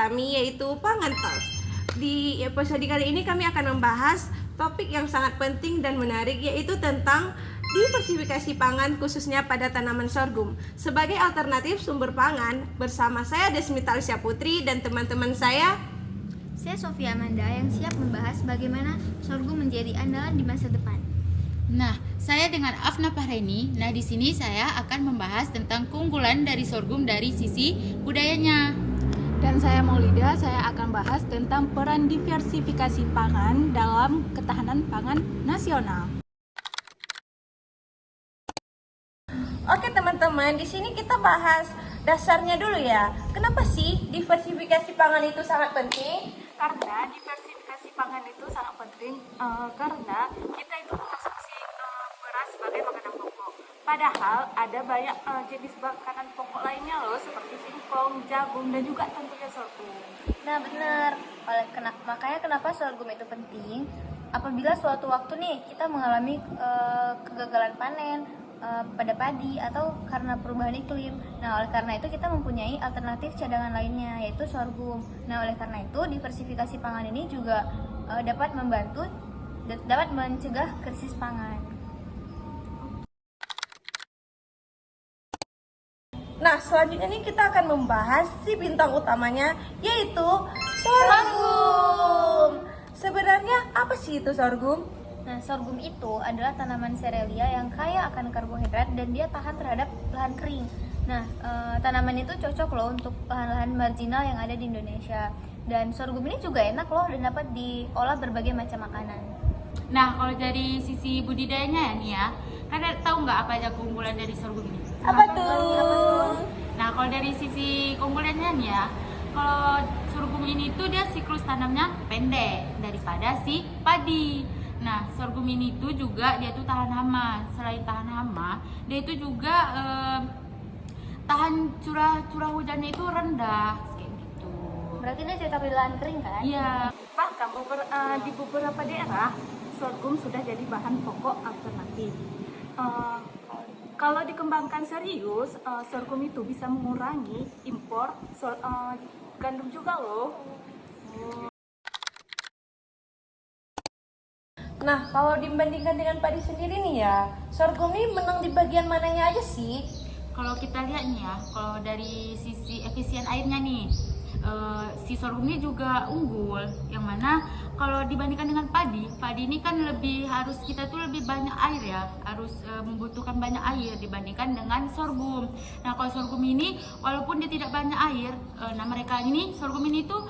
kami, yaitu Pangan Talks. Di episode kali ini kami akan membahas topik yang sangat penting dan menarik, yaitu tentang diversifikasi pangan khususnya pada tanaman sorghum sebagai alternatif sumber pangan. Bersama saya Desmita Alicia Putri dan teman-teman saya Sofia Amanda yang siap membahas bagaimana sorghum menjadi andalan di masa depan. Nah, saya dengan Afna Fahreni. Nah, di sini saya akan membahas tentang keunggulan dari sorghum dari sisi budayanya. Dan saya Maulida, saya akan bahas tentang peran diversifikasi pangan dalam ketahanan pangan nasional. Oke teman-teman, di sini kita bahas dasarnya dulu ya. Kenapa sih diversifikasi pangan itu sangat penting? Karena diversifikasi pangan itu sangat penting karena kita itu mengkonsumsi beras sebagai makanan pokok. Padahal ada banyak jenis makanan pokok lainnya loh, seperti singkong, jagung, dan juga tentunya sorghum. Nah benar, makanya kenapa sorghum itu penting. Apabila suatu waktu nih kita mengalami kegagalan panen pada padi atau karena perubahan iklim. Nah, oleh karena itu kita mempunyai alternatif cadangan lainnya, yaitu sorghum. Nah, oleh karena itu diversifikasi pangan ini juga dapat mencegah krisis pangan. Nah, selanjutnya nih kita akan membahas si bintang utamanya, yaitu sorghum. Sebenarnya apa sih itu sorghum? Nah, sorghum itu adalah tanaman serealia yang kaya akan karbohidrat dan dia tahan terhadap lahan kering. Nah, tanaman itu cocok loh untuk lahan-lahan marginal yang ada di Indonesia. Dan sorghum ini juga enak loh dan dapat diolah berbagai macam makanan. Nah, kalau dari sisi budidayanya ya nih ya, kalian tahu nggak apa aja keunggulan dari sorghum ini? Apa tuh? Nah, kalau dari sisi keunggulannya nih ya, kalau sorghum ini tuh dia siklus tanamnya pendek daripada si padi. Nah, sorghum ini tuh juga dia tuh tahan hama. Selain tahan hama, dia itu juga tahan curah hujannya itu rendah kayak gitu. Berarti dia cocok di lahan kering kan? Iya. Bahkan di beberapa daerah, sorghum sudah jadi bahan pokok alternatif. Kalau dikembangkan serius, sorghum itu bisa mengurangi impor gandum juga loh. Nah, kalau dibandingkan dengan padi sendiri nih ya, sorghum ini menang di bagian mananya aja sih? Kalau kita lihat nih ya, kalau dari sisi efisien airnya nih, si sorghum ini juga unggul. Yang mana kalau dibandingkan dengan padi ini kan kita tuh lebih banyak air ya, harus membutuhkan banyak air dibandingkan dengan sorghum. Nah, kalau sorghum ini walaupun dia tidak banyak air, sorghum ini tuh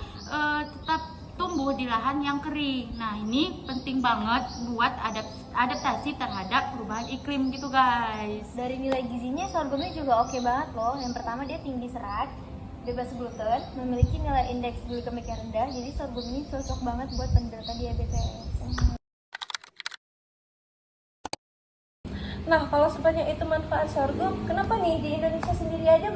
tetap tumbuh di lahan yang kering. Nah, ini penting banget buat adaptasi terhadap perubahan iklim gitu guys. Dari nilai gizinya sorghum ini juga oke banget loh. Yang pertama dia tinggi serat, bebas gluten, memiliki nilai indeks glikemik yang rendah. Jadi sorghum ini cocok banget buat penderita diabetes. Nah, kalau sebanyak itu manfaat sorghum, kenapa nih di Indonesia sendiri aja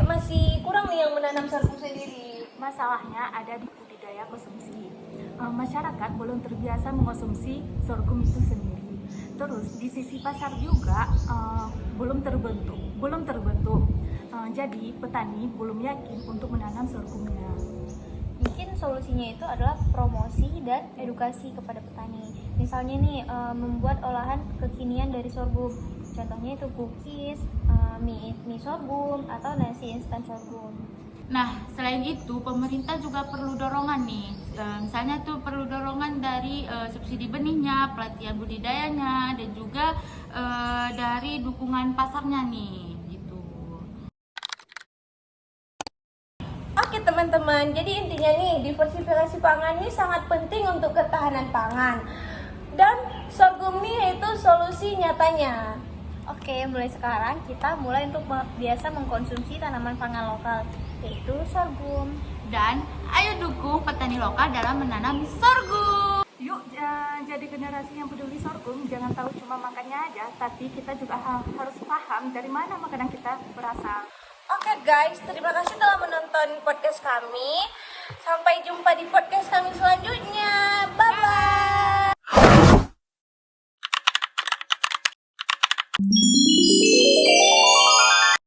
masih kurang nih yang menanam sorghum sendiri? Masalahnya ada di budidaya konsumsi. Masyarakat belum terbiasa mengonsumsi sorghum itu sendiri. Terus di sisi pasar juga belum terbentuk. Jadi petani belum yakin untuk menanam sorghumnya. Mungkin solusinya itu adalah promosi dan edukasi kepada petani. Misalnya nih membuat olahan kekinian dari sorghum. Contohnya itu cookies, mie sorghum atau nasi instan sorghum. Nah, selain itu pemerintah juga perlu dorongan nih. Misalnya tuh perlu dorongan dari subsidi benihnya, pelatihan budidayanya, dan juga dari dukungan pasarnya nih, gitu. Oke teman-teman, jadi intinya nih diversifikasi pangan ini sangat penting untuk ketahanan pangan. Dan sorghum ini yaitu solusi nyatanya. Oke, mulai sekarang kita mulai untuk biasa mengkonsumsi tanaman pangan lokal, yaitu sorghum. Dan ayo dukung petani lokal dalam menanam sorghum. Yuk jadi generasi yang peduli sorghum, jangan tahu cuma makannya aja, tapi kita juga harus paham dari mana makanan kita berasal. Oke guys, terima kasih telah menonton podcast kami. Sampai jumpa di podcast kami selanjutnya.